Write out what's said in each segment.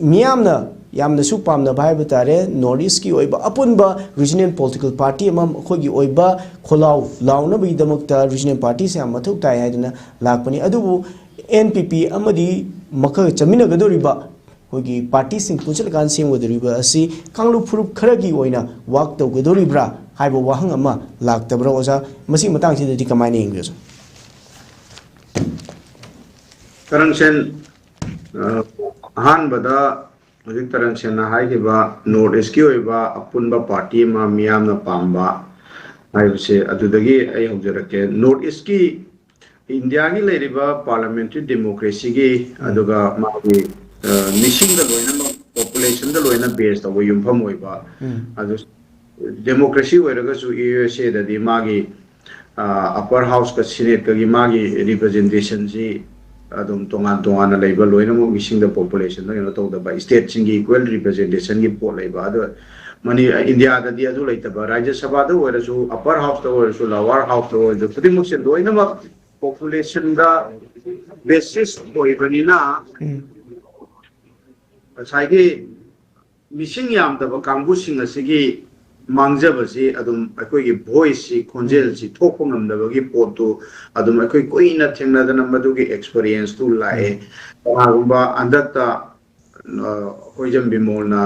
मियामना यामनसु पामना viva तारे north east की ओइबा अपुनबा रीजनल पॉलिटिकल पार्टी अमम अखोगी ओइबा खोलाव लाउनबगी दमकता रीजनल पार्टी से मथुक ताय हाइदना लाकपनि अदुबु एनपीपी अमदी मखल चमिनगदोरिबा होगी पार्टी सिंह पुंचलकान सेमगदोरिबा असि कांगलु फुरुप खरगी ओइना वाक तौगदोरिब्रा हाइबा वाहंग अमा लाक्तब्रा ओजा मसी मतंगसिदि कमाइने इंग्लिश तरंगसेन अहानबदा हजिक तरंगसेन हाइबा नॉर्थ ईस्ट की ओइबा अपुनबा पार्टी मा मियामना पांबा हाइबसे अदुदगी आई हौजरके नॉर्थ ईस्ट की इंडिया की लेरिबा पार्लियामेंट्री डेमोक्रेसी की अदुगा मागी मिसिंग द लोइना पॉपुलेशन द लोइना बेस तब युमफम ओइबा अदु डेमोक्रेसी ओइरगसु यूएसए ददी मागी अपर हाउस का सीनेट का मागी रिप्रेजेंटेशन जी अदुम तोंगान तोंगान लेबा लोइना मो मिसिंग द पॉपुलेशन द नो तौदबा स्टेट सिंगी इक्वल रिप्रेजेंटेशन की पोल लेबा अदु मनी इंडिया ददी अदु लेतबा राज्य सभा द ओइरसु अपर हाउस द ओइरसु लोअर हाउस द ओइरसु खुदिमुक से लोइना population da basis oibanina asagi missing yam da kangbu sing asigi mangjabasi adum akoi gi voice si khonjel si thokpo ngamdabagi potu adum akoi koina thengnadana madugi experience tu lae agumba andakta hoijam bimolna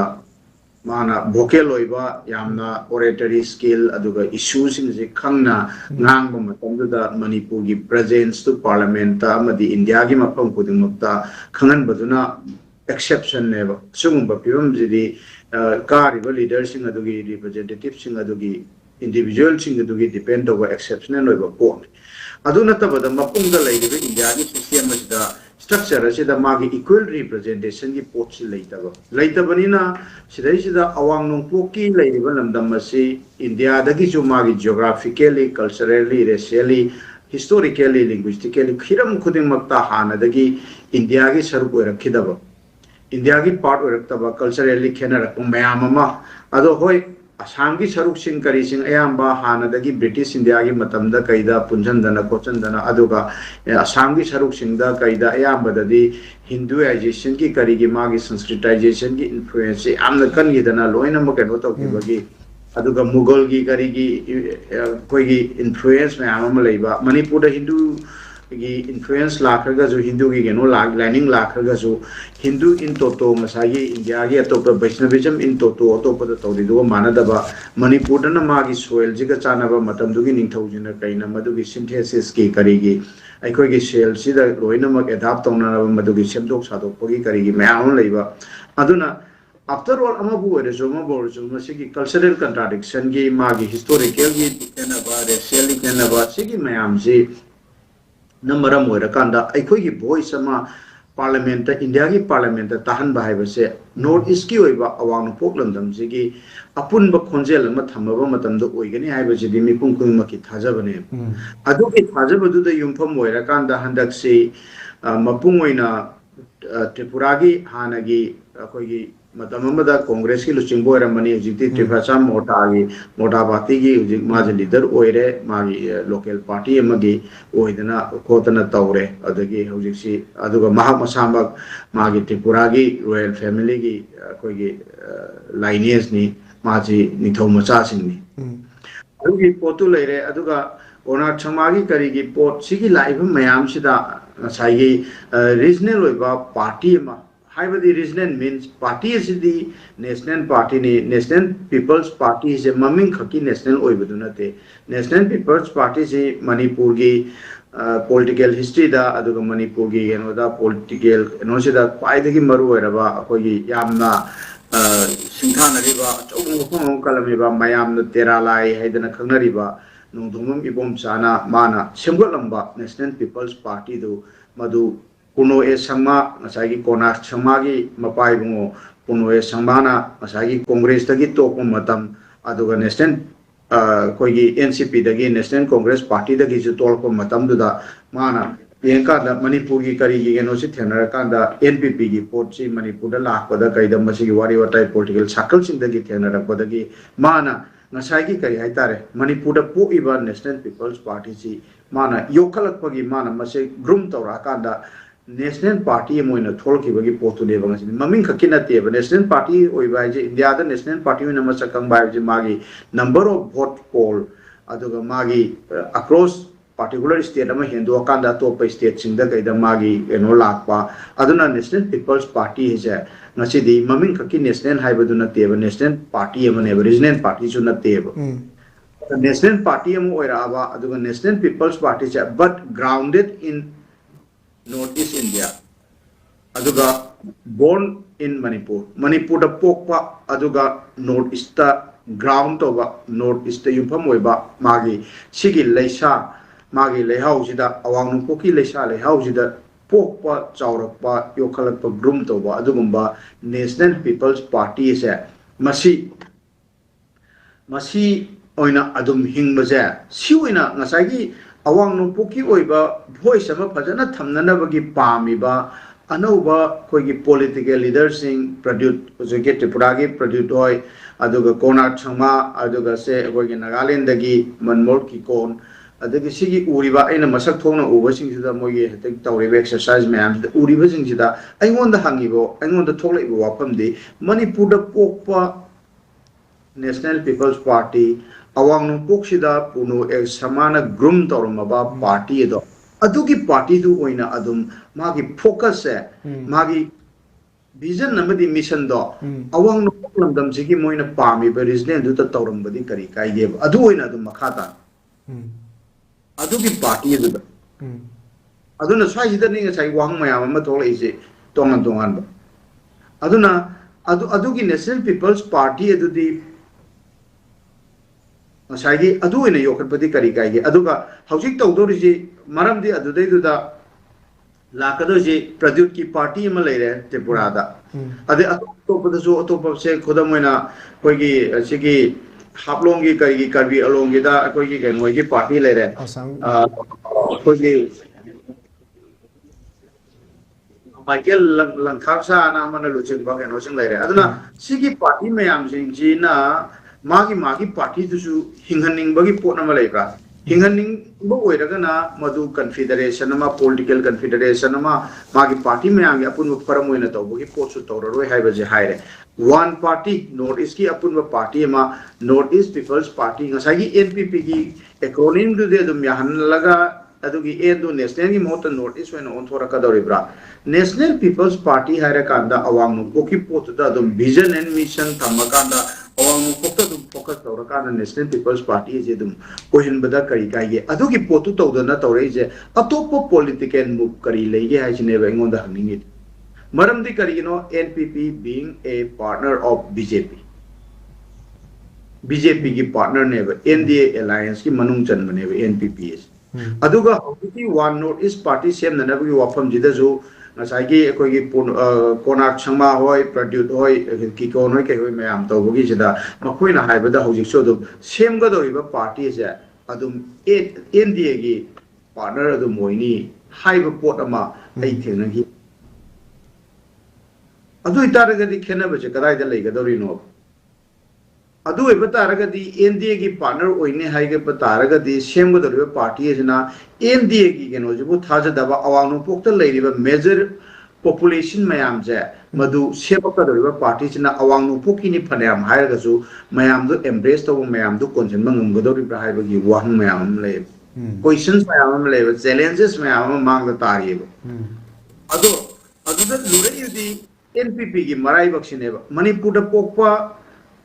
माना भोकल होइबा यामना oratory skill अदुगा issues सिंग जे खंगना ngang बम तंदुदा मणिपुर की presence to parliament ता अमदी India की मफम खुदिमुक्ता खंगन बदुना exception नेबा सुगुंबा पिबम जिदि कारिबा leader सिंग अदुगी representative सिंग अदुगी individual सिंग अदुगी depend over exceptional होइबा पोन अदुना तबदा मपुंगदा लेगिबे India की system असिदा structure asida magi equal representation की pot से लेतबनिना सिदैसिदा अवांग नोंपोकी लेरिबा लमदम असी इंडिया दगी जो मागी geographically culturally racially historically linguistically खिरम खुदिमक्ता हानदगी इंडिया की सरुक ओरखिदबा इंडिया की पार्ट ओरक्तबा culturally खेनरक मयाम अमा अदो होय असम की सरुक सिंग करी सिंग अयाम्बा हानदगी ब्रिटिश इंडिया की मतमदा कैदा पुंजनदना कोचनदना अदुगा असम की सरुक सिंगदा कैदा अयाम्बददी हिंदुआइजेशन की करी की मागी संस्कृताइजेशन की इन्फ्लुएंस यामना कनगिदना लोइना म केनो तौकिबगी अदुगा मुगल की करी की कोई की इन्फ्लुएंस में आम लेबा मणिपुर हिंदू की इन्फ्लुएंस लाखरगा जो हिंदू की केनो लाइनिंग लाखरगा जो हिंदू इन तोतो मसागी इंडिया की अतोप वैष्णविज्म इन तोतो अतोप तौदिदो मानदबा मणिपुर न मागी सोइल जिगा चानबा मतमदुगी निंथौजिना कैना मदुगी सिंथेसिस की करीगी अखोगी सेल सिदा लोइनमक एडाप्ट तौनाबा मदुगी सेमदोक सादोकपगी करीगी मयाम लेबा अदुना आफ्टर ऑल अमबु ओरेजो मबोरजो मसिगी कल्चरल कंट्राडिक्शन की मागी हिस्टोरिकल की केनबा रेशियल केनबा सिगी मयाम जी नमरम ओरकांदा अखोगी वॉइस अमा पार्लियामेंट इंडिया की पार्लियामेंट ताहन बाहायबसे नॉर्थ ईस्ट की ओइबा अवांग पोकलंदम सिगी अपुनबा खोंजेल अमा थमबा मतमदो ओइगनी हायबसिदि मिपुम कुमकी थाजबने अदुगी थाजबदुदा युमफम ओरकांदा हंदकसे मपुंग ओइना त्रिपुरा की हानगी अखोगी मतमदा कांग्रेस की लुचिंबो रमनी हुजिति त्रिभाषा मोटा पार्टी की हुजिक माजे लीडर ओइरे मागी लोकल पार्टी अमगी ओइदना खोतना तौरे अदगी हुजिकसी अदुगा महाक मसामक मागी त्रिपुरा की रॉयल फैमिली की कोई लाइनेज नि माजी निथौ मचा सिंगनी अदुगी पोतु लेरे अदुगा ओना छमागी करीगी पोट सिगी लाइव मयाम सिदा साइगी रीजनल ओइबा पार्टी मा हाइबदी रीजनल मीन्स पार्टी इसिदी नेशनल पार्टी ने नेशनल पीपल्स पार्टी से ममिंग खकी नेशनल ओइबदु नते नेशनल पीपल्स पार्टी से मणिपुर की पॉलिटिकल हिस्ट्री दा अदुगा मणिपुर की एनोदा पॉलिटिकल एनोसिदा पाइदगी मरु ओइरबा अखोगी यामना सिंथानरिबा चौगुम कलमिबा मयामना तेरालाई हाइदना खंगनरिबा नोंदुमम इबोम चाना माना सेमगलंबा नेशनल पीपल्स पार्टी दु मधु पुनो ए संगमा मसागी कोना संगमा की मपाई बुंगो पुनो ए संगमाना मसागी कांग्रेस तगी तोप मतम अदुगा नेशनल कोई एनसीपी दगी नेशनल कांग्रेस पार्टी दगी जो तोप मतम दुदा माना येंका मणिपुर की करी की गेनो से थेनर कांदा एनपीपी की पोट से मणिपुर दा लाखपदा कैदा मसिगी वारी वटाई पॉलिटिकल सर्कल सिंह दगी थेनर पदगी माना नसागी करी हाइतारे मणिपुर दा पोइबा नेशनल पीपल्स पार्टी सी माना योखलकपगी माना मसे ग्रुम तौरा कांदा नेशनल पार्टी मोइन थोलखिबगी पोतुने बंगसिन ममिंग खक्की नतेब नेशनल पार्टी ओइबा जे इंडिया दा नेशनल पार्टी में नंबर सकंग बाय जे मागी नंबर ऑफ वोट पोल अदुगा मागी across particular state ama hindu akanda top state singda kaida magi eno lakpa aduna national people's party je ngasi di maming khaki national haibaduna teba national party ama ne regional party su na teba national party ama oira aba aduga national people's party je but grounded in northeast india aduga born in manipur da pokpa aduga northeast ta ground over northeast yumpham oiba magi sigi leisa मागी लेहाउजिदा अवांग poke लेसा लेहाउजिदा पोकपा चाउरपा योखलपा groom तोबा अदुगुंबा national people's party से मसी मसी ओइना अदुम हिंगबजे सी ओइना ngसागी अवांग poke ओइबा voice अमा फजना थमननबगी पामिबा अनौबा कोइगी political लीडरसिंग produce जोगे त्रिपुरागी produce होय अदुगा कोनार छंगमा अदुगा से कोइगी नागालैंडगी मनमोर की कोन अदगी सिगी उरिबा अइना मसक थोंना उबसिंगसिदा मोगे हतक तौरिबा exercise मैमसिदा उरिबसिंगसिदा अइंगोंदा हंगिबो अइंगोंदा थोलैबो वाफमदि मणिपुरदा पोकपा national people's party अवांग पोकसिदा पुनो एक समान ग्रुम तौरमबा पार्टी दो अदुगी पार्टी दु ओइना अदुम मागी फोकस है मागी विजन नमदी मिशन दो अवांग पोकलमदम सिगी मोइना पामिबा रीजनल दु त तौरमबदी करी काइगे अदु ओइना अदुम मखाता अदुगी पार्टी अदुदा अदुना स्वाइसिदा निंग साइ वांग मयाम अमा थोलैसे तोंगन तोंगन बा अदुना अदुगी नेशनल पीपल्स पार्टी अदुदी साइगी अदु ओइना योखतपदि करी काइगे अदुगा हौजिक तौदोरिजि मरमदि अदुदैदुदा लाकदोजि प्रद्युत की पार्टी अमा लेरे त्रिपुरादा अदे अतोपदसु अतोपसे खुदमोइना कोइगी सिगी हापलोंगी करी करबी अलोंगी दा कोई की मोई की पार्टी ले रहे कोई की माइकल लंखासा नाम ने लुचिंग बागे नोचिंग ले रहे अदना सिगी पार्टी में आम सिंग जी ना मागी पार्टी तुसु हिंगनिंग बगी पोट नम लेब्रा हिंगनिंग बो ओइरगना मधु कन्फेडरेशन मा पॉलिटिकल कन्फेडरेशन मा मागी पार्टी में आगे अपुन फरम ओइना तौबगी पोटसु तौररोय हाइबजे हाइरे वन पार्टी नॉर्थ ईस्ट की अपुन पार्टी में north east people's party NPP की एक्रोनिम लगा एंदु नेशनल की मोट नॉर्थ ईस्ट ओंथोरकदौरिब्रा नेशनल पीपल्स पार्टी है अवांग पोकी पोत विजन एंड मिशन थमकांदा अवांग पोत फोकस तौरकांदा नेशनल पीपल्स पार्टी से ओहिनबदा करी काइगे अदुगी पोतु तौदना तौरैजे अतोप पॉलिटिकल मूव करी लेगे हाइसिनेबा एंगोंदा हंगिंगे मरमदी करिनो NPP being a partner of BJP की पार्टनर ने एनडीए अलायंस की मनुंग चनबने एनपीपी अदुगा हौकी वन नॉर्थ ईस्ट पार्टी सेमननबगी वाफम जिदजु ngसाइगी अखोगी कोनाक छंगमा होय प्रद्युत होय की कोन होय के होय मयाम तौबगी जिदा मखोइना हाइबदा हौजिक सो दुम सेमगदोरिबा पार्टी से अदुम एनडीए की पार्टनर अदुम मोइनी हाइब पोट अमा आई थेनगी अदु इतारगदी खेनबजे कदाइदा लेगदोरिनो अदु तारगदी एनडीए की पार्टनर ओइने हाइगे तारगदी सेमगदोरिबा पार्टी एजना एनडीए की केनोजिबु थाजदबा अवांग पोक्ता लेरिबा मेजर पॉपुलेशन मयाम जे मधु सेबकदोरिबा पार्टी सिना अवांग पोकिनी फनायाम हायरगसु मयाम दु एम्ब्रेस तब मयाम दु कोनजन मंगमगदोरिबा हाइबगी वाहन मयाम ले क्वेश्चंस मयाम ले चैलेंजेस मयाम मांग तारिबा अदो अदुदा लुरैयुदी एनपीपी की मराई बक्सिनेबा मणिपुर पोकपा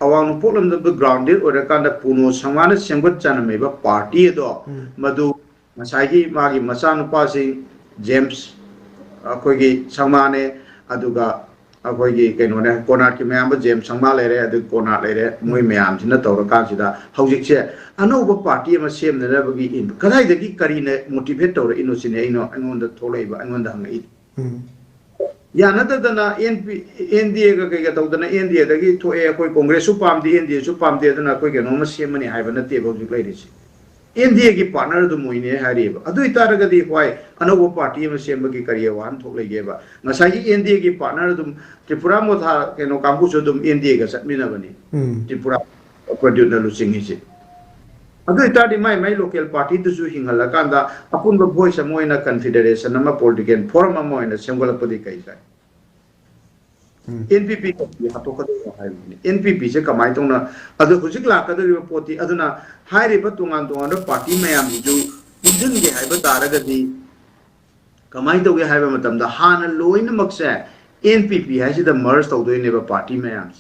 अवांग पोलम ग्राउंडेड ओरकांदा पुनो संगान सेमगत चनमेबा पार्टी दो मधु मसागी मागी मचानुपा सिंह जेम्स अखोगी संगमाने अदुगा अखोगी केनोने कोनाट की मयाम जेम्स संगमा लेरे अदु कोनाट लेरे मोय मयाम सिना तौरकांसिदा हौजिकसे अनौबा पार्टी अमा सेमनबगी इन कदाइदगी करीने मोटिवेट तौर इनोसिने इनो अंगोंदा थोलैबा अंगोंदा हंगई यानदना एनडीए का कई तौदना एनडीए दगी थोए अखोई कांग्रेसु पामदी एनडीए सु पामदे अदना अखोई केनोमा सेमनी हाइबा नते हौजिक लैरिसि एनडीए की पार्टनर दु मोइने हारिबा अदु इतारगदी होय अनौबा पार्टी अमा सेमबगी करिया वान थोकलेगेबा ngसाइगी एनडीए की पार्टनर दु त्रिपुरा मोथा केनो कांगुसु दु एनडीए का सटमिनाबनी त्रिपुरा प्रद्युत लुचिंगिसि अदु इतादि माई लोकल पार्टी दुसु हिंगला कांदा अपुन भोइस मोइना कन्फेडरेशन अमा पॉलिटिकल फोरम अमा मोइना सेमगलपदि कै काय एनपीपी को हातोकदो हाइबनि एनपीपी से कमाई तोना अदु हुजिक लाकदरि पोती अदुना हाइरिबा तुंगान तुंगान पार्टी मयाम जु पुंजन गे हाइबा तारगदि कमाई तोगे हाइबा मतमदा हाना लोइन मक्से एनपीपी हाइसिदा मर्ज तौदोइनेबा पार्टी मयाम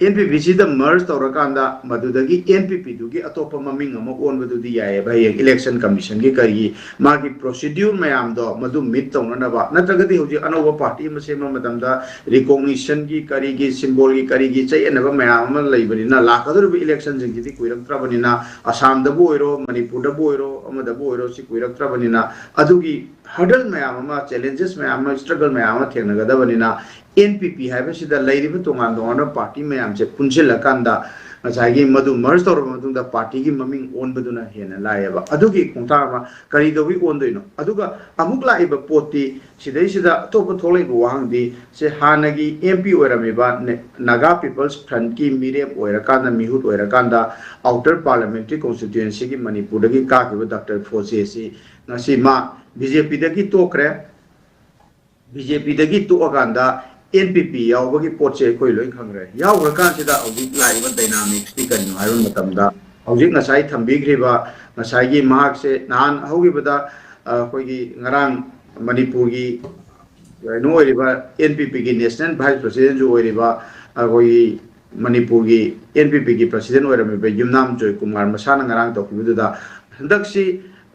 एनपीपी सिदा मर्ज तौरकांदा मदुदगी एनपीपी दुगी अतोप ममिंग अमा ओनबदुदी याय भाई इलेक्शन कमीशन की करी मागी प्रोसीड्यूर मयाम दो मदु मिट तौननबा नत्रगदि होजि अनोबा पार्टी मसेमा मतमदा रिकॉग्निशन की करी की सिंबल की करी की चयनबा मयाम अमा लैबनिना लाकदुरबि इलेक्शन जिंगिदि कुइरक्त्रबनिना असम दबो ओइरो मणिपुर दबो ओइरो अमदबो ओइरो सि कुइरक्त्रबनिना अदुगी हर्डल मयाम अमा चैलेंजेस मयाम स्ट्रगल मयाम थेंगनगदबनिना एनपीपी है लेरिब तोंगान तोंगान पार्टी मैम से पुनसिलकांदा ngसाइगी मदु मर्ज तौर मतुंदा पार्टी की ममिंग ओनबदुना हेना लायबा अदुगी कोंतामा करी दोबी ओनदोइनो अदुगा अमुक लाइबा पोती सिदैसिदा अतोप थोलेग वांगदी से हानगी एमपी ओरमेबा नागा पीपल्स फ्रंट की मिरेम ओरकांदा मिहुत ओरकांदा आउटर पार्लियामेंट्री कॉन्स्टिट्यूएंसी की मणिपुर दगी काकिबा डॉक्टर फोसे सी ngasi मा बीजेपी दगी तोखरे बीजेपी दगी तोअकांदा एनपीपी यावबगी पोचे कोई लोई खंगरे यावरकांसिदा औजिक लाइबा डायनामिक्स ती कन्नु हाइबन मतमदा औजिक ngसाइ थंबिग्रिबा ngसाइगी महाक से नान हौगिबदा कोइगी ngarang मणिपुर की नो ओरिबा एनपीपी की नेशनल वाइस प्रेसिडेंट जो ओरिबा कोई मणिपुर की एनपीपी की प्रेसिडेंट ओरमेबा युमनाम जॉय कुमार मसाना ngarang तोकिबुदा हंदक्सी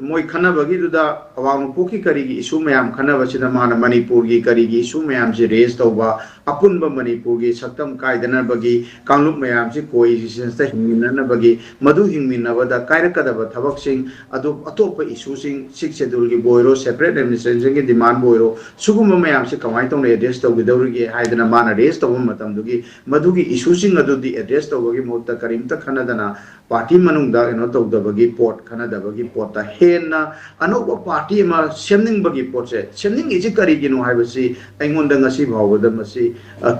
मोई खनबगी दुदा अवांग पोकी करीगी इशू मयाम खनबसिदा माना मणिपुर की करीगी इशू मयाम से रेस तौबा अपुनबा मणिपुर की सक्तम कायदनबगी कांगलुप मयाम से कोएक्सिस्टेंस ता हिंमिननबगी मधु हिंमिनबदा कायरकदबा थबकसिंग अदु अतोप इशू सिंग 6 शेड्यूल की बोइरो सेपरेट एडमिनिस्ट्रेशन की डिमांड बोइरो सुगुम मयाम से कमाई तौने एड्रेस तौगिदौरिगे हाइदना माना रेस तौबा मतमदुगी मधुगी इशू सिंग अदुदी एड्रेस तौबगी मोत्ता करीमता खनदना पार्टी मनुंगदा एनो तौदबगी पोट खनदबगी पोटा हेना अनोबा पार्टी मा सेमनिंगबगी पोचे सेमनिंग इजे करिगिनो हाइबसी अइंगोंदा ngasi भावबदा मसी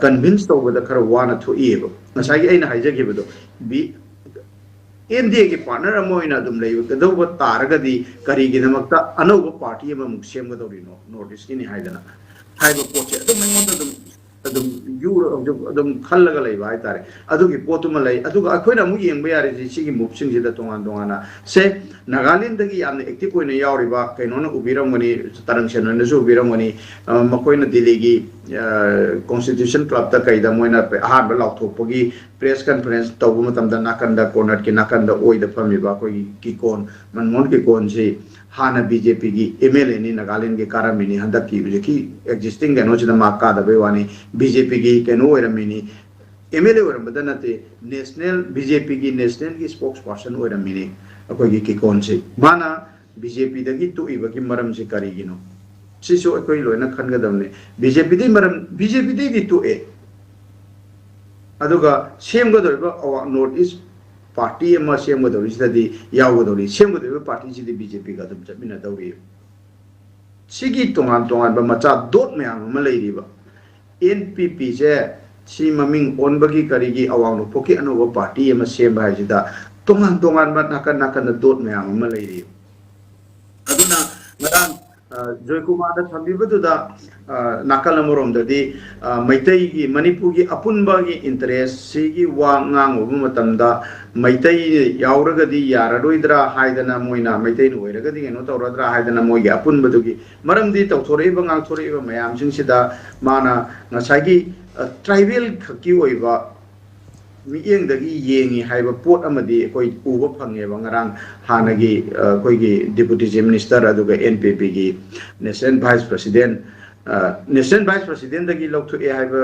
कन्विंस तौबदा खर वाना थोइएबो ngसाई अइना हाइजगिबदो बी एनडीए की पार्टनर अमोइना दुम लेबदौबा तारगदी करिगिनमक्ता अनोबा पार्टी अमा मुक सेमगदौरिनो नॉर्थ ईस्ट की नि हाइदना हाइबो पोचे अदुम अइंगोंदा दुम युरो खल्लगा लेबा हाइतारे अदुगी पोतुमा लै अदुगा अखोइना अमु येंबा यारे सिगी मुपसिंग जिदा तोंगान तोंगाना से नागालैंड दगी यामने एक्टिव ओइना यावरिबा कैनोना उबिरमगनी तरंगसेननसु उबिरमगनी मखोइना दिल्ली की कॉन्स्टिट्यूशन क्लब ता कैदा मोइना अहाब लाउथोपगी प्रेस कॉन्फ्रेंस तौबा मतमदा नाकंदा कोर्नर के नाकंदा ओइदा फमिबा कोई की कोन मनमोहन की कोन से हाना बीजेपी की एमएलए नि नागालैंड के कारमिनी हंदक की एग्जिस्टिंग गनो चिदा माका दबे वानी बीजेपी की केनो ओरमिनी एमएलए ओरमदा नते नेशनल बीजेपी की नेशनल की स्पोक्स पर्सन ओरमिनी अकोगी की कोन से माना बीजेपी दगी तुइबा की मरम से करिगिनो सिसो अकोई लोइना खनगदमने बीजेपी दी मरम बीजेपी दी तुए अदुगा सेमगदोबा नॉर्थ ईस्ट पार्टी अमा सेमगदौरी सिददी यावगदौरी सेमगदौरी पार्टी सिदि बीजेपी का दम चमिना दौरी सिगी तोंगान तोंगान बा मचा दोट मयाम अमा लैरिबा एनपीपी से सी ममिंग ओनबगी करिगी अवांग पोकी अनोबा पार्टी अमा सेम हाइसिदा तोंगान तोंगान बा नाकन नाकन दोट मयाम अमा लैरि अदुना ngran joy kumar da thambibadda nakal amoromdadi maitai gi manipur gi apunba gi interest sigi wa ngang obu matamda maitai yauragadi yaradoidra haidana moina maitai no oiragadi no tawradra haidana moi gi apunbadu gi maramdi tawthorei ba ngang thorei ba mayam sing sida mana ngasagi tribal khaki oiba मियेंग दगी येंगी हाइबा पोट अमदी कोई उबा फंगेबा ngarang हानगी कोई की डिप्टी चीफ मिनिस्टर अदुगा एनपीपी की नेशनल वाइस प्रेसिडेंट दगी लौथु ए हाइबा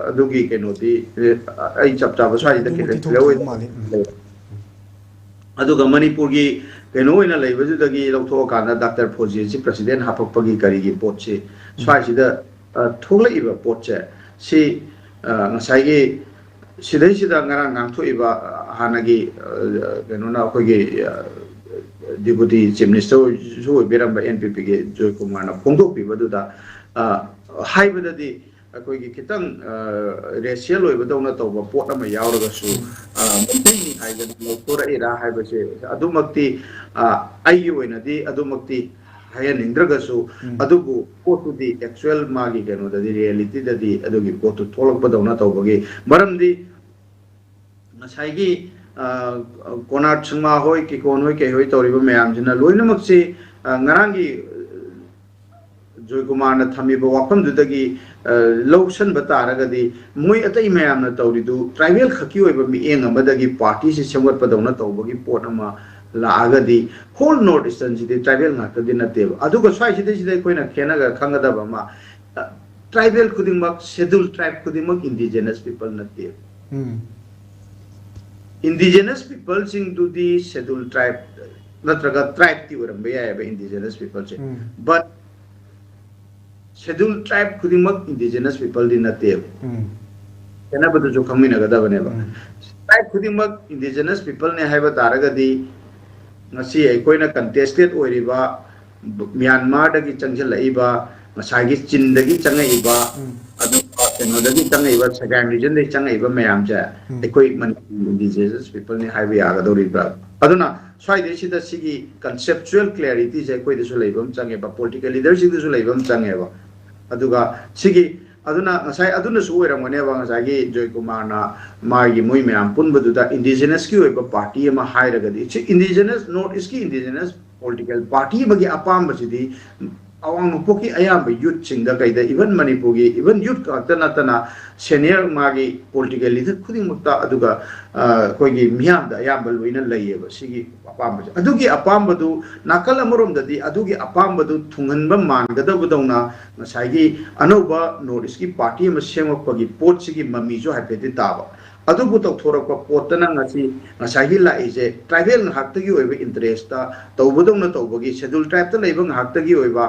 अदुगी केनोदी आई चपटा बसाई दगी लेवे अदुगा मणिपुर की केनो ओइना लेबजु दगी लौथु काना डॉक्टर फोजी जी प्रेसिडेंट हापपगी करिगी पोट से स्वाइसिदा थोगलाइबा पोट से ngसाइगी सिदैसिदा ngarang ngangथोइबा हानगी केनोना अखोगी डिप्टी चीफ मिनिस्टर जो बेरंबा एनपीपी के जॉय कुमार ना फोंदोपिबदुदा हाइबददी अखोगी खितंग रेशियल ओइबदौना तौबा पोट अमा यावरगसु ꯃꯩꯇꯩꯅꯤ ꯍꯥꯏꯗꯅ ꯂꯧꯊꯣꯔꯛꯏꯔꯥ ꯍꯥꯏꯕꯁꯦ ꯑꯗꯨꯃꯛꯇꯤ ꯑꯩꯒꯤ ꯑꯣꯏꯅꯗꯤ ꯑꯗꯨꯃꯛꯇꯤ ꯍꯥꯏꯍꯟꯅꯤꯡꯗ꯭ꯔꯒꯁꯨ ꯑꯗꯨꯕꯨ ꯄꯣꯠꯇꯨꯗꯤ ꯑꯦꯛꯆꯨꯑꯦꯜ ꯃꯥꯒꯤ ꯀꯩꯅꯣꯗꯗꯤ ꯔꯤꯌꯦꯂꯤꯇꯤꯗꯗꯤ ꯑꯗꯨꯒꯤ ꯄꯣꯠꯇꯨ ꯊꯣꯛꯂꯛꯄꯗꯧꯅ ꯇꯧꯕꯒꯤ ꯃꯔꯝꯗꯤ ꯉꯁꯥꯏꯒꯤ ꯀꯣꯅꯥꯔꯠ ꯁꯪꯃꯥ ꯍꯣꯏ ꯀꯤꯀꯣꯟ ꯍꯣꯏ ꯀꯩ ꯍꯣꯏ ꯇꯧꯔꯤꯕ ꯃꯌꯥꯝꯁꯤꯅ ꯂꯣꯏꯅꯃꯛꯁꯤ ꯉꯔꯥꯡꯒꯤ ꯖꯣꯏꯀꯨꯃꯥꯔꯅ ꯊꯝꯃꯤꯕ ꯋꯥꯐꯝꯗꯨꯗꯒꯤ ꯂꯧꯁꯟꯕ ꯇꯥꯔꯒꯗꯤ ꯃꯣꯏ ꯑꯇꯩ ꯃꯌꯥꯝꯅ ꯇꯧꯔꯤꯗꯨ ꯇ꯭ꯔꯥꯏꯕꯦꯜ ꯈꯛꯀꯤ ꯑꯣꯏꯕ ꯃꯤꯠꯌꯦꯡ ꯑꯃꯗꯒꯤ ꯄꯥꯔꯇꯤꯁꯤ ꯁꯦꯝꯒꯠꯄꯗꯧꯅ ꯇꯧꯕꯒꯤ ꯄꯣꯠ ꯑꯃ ꯂꯥꯛꯑꯒꯗꯤ ꯍꯣꯜ ꯅꯣꯔꯠ ꯏꯁꯇꯔꯟꯁꯤꯗꯤ ꯇ꯭ꯔꯥꯏꯕꯦꯜ ꯉꯥꯛꯇꯗꯤ ꯅꯠꯇꯦꯕ ꯑꯗꯨꯒ ꯁ꯭ꯋꯥꯏꯁꯤꯗꯩꯁꯤꯗ ꯑꯩꯈꯣꯏꯅ ꯈꯦꯠꯅꯒ ꯈꯪꯒꯗꯕ ꯑꯃ ट्राइबल खुदिमक शेड्यूल ट्राइब खुदिमक इंडिजिनस पीपल नते इंडिजिनस पीपल सिंग दुदी शेड्यूल ट्राइब नत्रगा ट्राइब ती ओरंबे याय इंडिजिनस पीपल से बट शेड्यूल ट्राइब खुदिमक इंडिजिनस पीपल दी नते केना बदु जो खमिन गदबने बा ट्राइब खुदिमक इंडिजिनस पीपल ने हाइबा तारगदी ngasi aikoina contested oiriba Myanmar dagi changjala'iba masagi Chin dagi changaiba adu keno dagi changaiba second region dagi changaiba mayam ja aikoi indigenous people ne haiba yagadoribra aduna swai de sida sigi conceptual clarity je koi desu leibam changeba political leadership desu leibam changeba aduga sigi aduna ngasai aduna su oiramone ba ngasai Joy Kumar na magi moi mayam punbaduda indigenous ki oiba party ama hairagadi indigenous north east ki indigenous political party bagi apam basidi awang nupoki ayam youth singda kaida even Manipur gi even youth ka tana senior magi political leader khuding mukta aduga koi gi miyam da ayam balwina layeba sigi apam basi adugi apam badu nakal amorom dadi adugi apam badu thunganba mangada budona ngasai gi anoba north east ki party ama semok pagi pot sigi mami jo haipeti taba adubu tok thorak potana ngasi ngasai la ije tribal haktagi oiba interest ta tawbudong tawbagi schedule tribe ta leibang haktagi oiba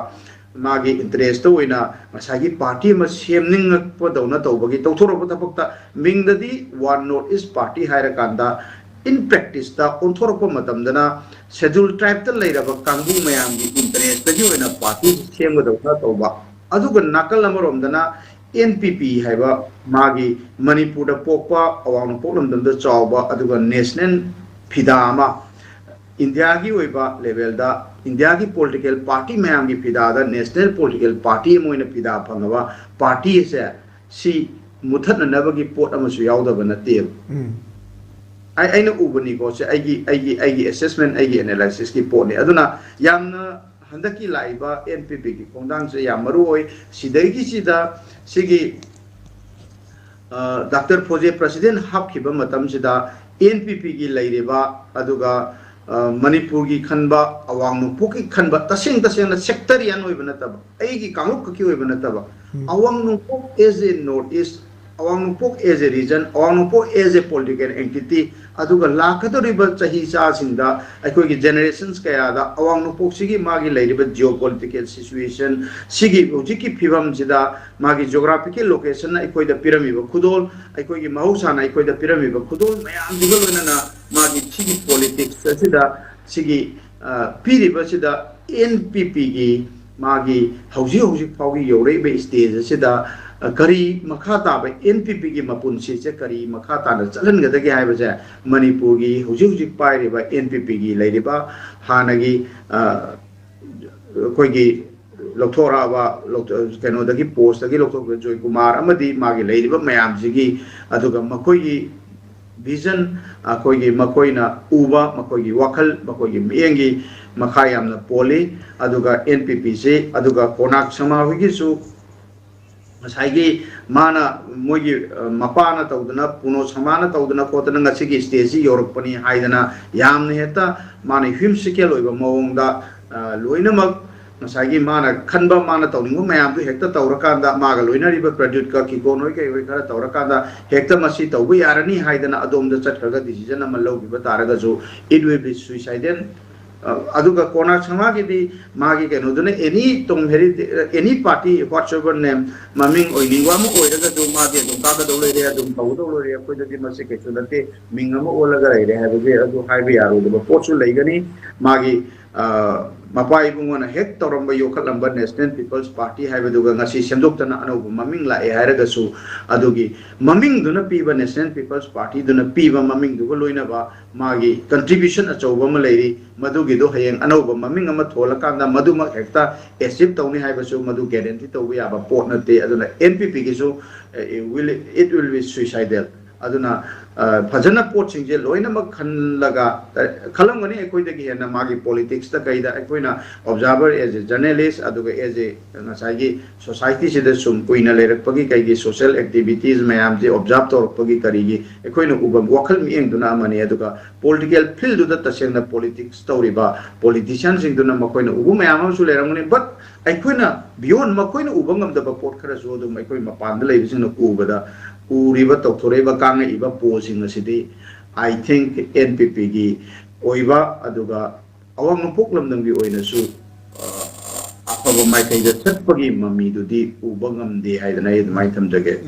magi interest to oina ngasai party ma semning podona tawbagi tawthorok tapakta mingdadi one north east party haira kanda in practice ta onthorok matamdana schedule tribe ta leiraba kangbu mayam gi interest ta gi oina party semgodona tawba aduga nakal amoromdana NPP haiba magi Manipur da pokpa awang poklom da chawba aduga national fidama India gi oiba level da India gi political party mayam gi fida da national political party moina fida phangaba party se si muthat na ba gi pot amasu yawda ba nate aina ubani ko se aigi assessment aigi analysis ki pot ne aduna yamna handaki laiba NPP ki kongdang se ya maru oi sidai gi sida sigi Dr. Foje President hap khiba matam sida NPP gi laireba aduga Manipur gi khanba awang nu puki khanba tasing na sectarian oi banataba ai gi kanguk ki oi banataba awang nu pok as a north east awang nu pok as a region awang nu pok as a political entity aduga lakadoriba chahi cha singda aikoi gi generations kaya da awang nu pok sigi magi lairiba geopolitical situation sigi hojiki phibam sida magi geographical location na aikoi da pyramid khudol aikoi gi mahausa na aikoi da pyramid khudol mayam digol na magi sigi politics sida sigi piriba sida NPP gi magi hauji pawgi yore be stage sida kari makhata ba NPP gi mapunsi che kari makhata na chalan ga dagi hai ba je Manipur gi huji pai ri ba NPP gi lai ba hanagi koi gi lokthora ba keno dagi post dagi lokthok Joy Kumar amadi magi lai ba mayam sigi aduga makoi gi vision koi gi makoi na uba makoi gi wakhal makoi gi miengi makhayam na poli aduga NPP se aduga konak sama gi su masai mana mogi mapana taudana puno samana taudana kotana ngasi gi stage yorokpani haidana yamne heta mana himsikel oiba mawongda loinamak masai mana khanba mana tawningo mayam du hekta tawrakanda maga loina riba product ka ki gonoi kai oi khara tawrakanda hekta masi tawbu yarani haidana adomda chatkaga decision ama lawgiba taraga jo it will be suicidal aduga kona sama gi di magi keno dune any tong heri any party whatsoever name maming oi ningwa mo oi daga do ma de dum ka ga do le re dum taw do le re ko de masi ke chulate minga mo ola ga re ha be adu hai be yaro do po chu lai gani magi ꯃꯄꯥ ꯏꯕꯨꯡꯉꯣꯅ ꯍꯦꯛ ꯇꯧꯔꯝꯕ ꯌꯣꯛꯈꯠꯂꯝꯕ national peoples party ꯍꯥꯏꯕꯗꯨꯒ ꯉꯁꯤ ꯁꯦꯝꯗꯣꯛꯇꯅ ꯑꯅꯧꯕ ꯃꯃꯤꯡ ꯂꯥꯛꯑꯦ ꯍꯥꯏꯔꯒꯁꯨ ꯑꯗꯨꯒꯤ ꯃꯃꯤꯡꯗꯨꯅ ꯄꯤꯕ ꯅꯦꯁꯅꯦꯜ ꯄꯤꯄꯜꯁ ꯄꯥꯔꯇꯤꯗꯨꯅ ꯄꯤꯕ ꯃꯃꯤꯡꯗꯨꯒ ꯂꯣꯏꯅꯕ ꯃꯥꯒꯤ ꯀꯟꯇ꯭ꯔꯤꯕ꯭ꯌꯨꯁꯟ ꯑꯆꯧꯕ ꯑꯃ ꯂꯩꯔꯤ ꯃꯗꯨꯒꯤꯗꯣ ꯍꯌꯦꯡ ꯑꯅꯧꯕ ꯃꯃꯤꯡ ꯑꯃ ꯊꯣꯜꯂꯀꯥꯟꯗ ꯃꯗꯨꯃꯛ ꯍꯦꯛꯇ ꯑꯦꯆꯤꯞ ꯇꯧꯅꯤ ꯍꯥꯏꯕꯁꯨ ꯃꯗꯨ ꯒꯦꯔꯦꯟꯇꯤ ꯇꯧꯕ ꯌꯥꯕ ꯄꯣꯠ ꯅꯠꯇꯦ ꯑꯗꯨꯅ NPPꯒꯤꯁꯨ it will be suicidal aduna fajana potsingje loinamak khanlaga khalamgani akoidagi hena magi politics ta kaida akoina observer as a journalist aduga as a ngasagi society sida sum kuina lerakpagi kaigi social activities mayam je observe torpagi karigi akoina ubam wakhal mi engduna amani aduga political field da tasena politics tawriba politicians ingduna makoina ubu mayam su leramuni but akoina beyond makoina ubangam da pot khara so dum akoi mapan da leibising na ubada uriba tokthoreba kanga iba posing asidi I think NPP gi oiba aduga awang nupoklam namgi oina su afaba mai kai da chatpagi mami du di ubangam de haidana mai tham jage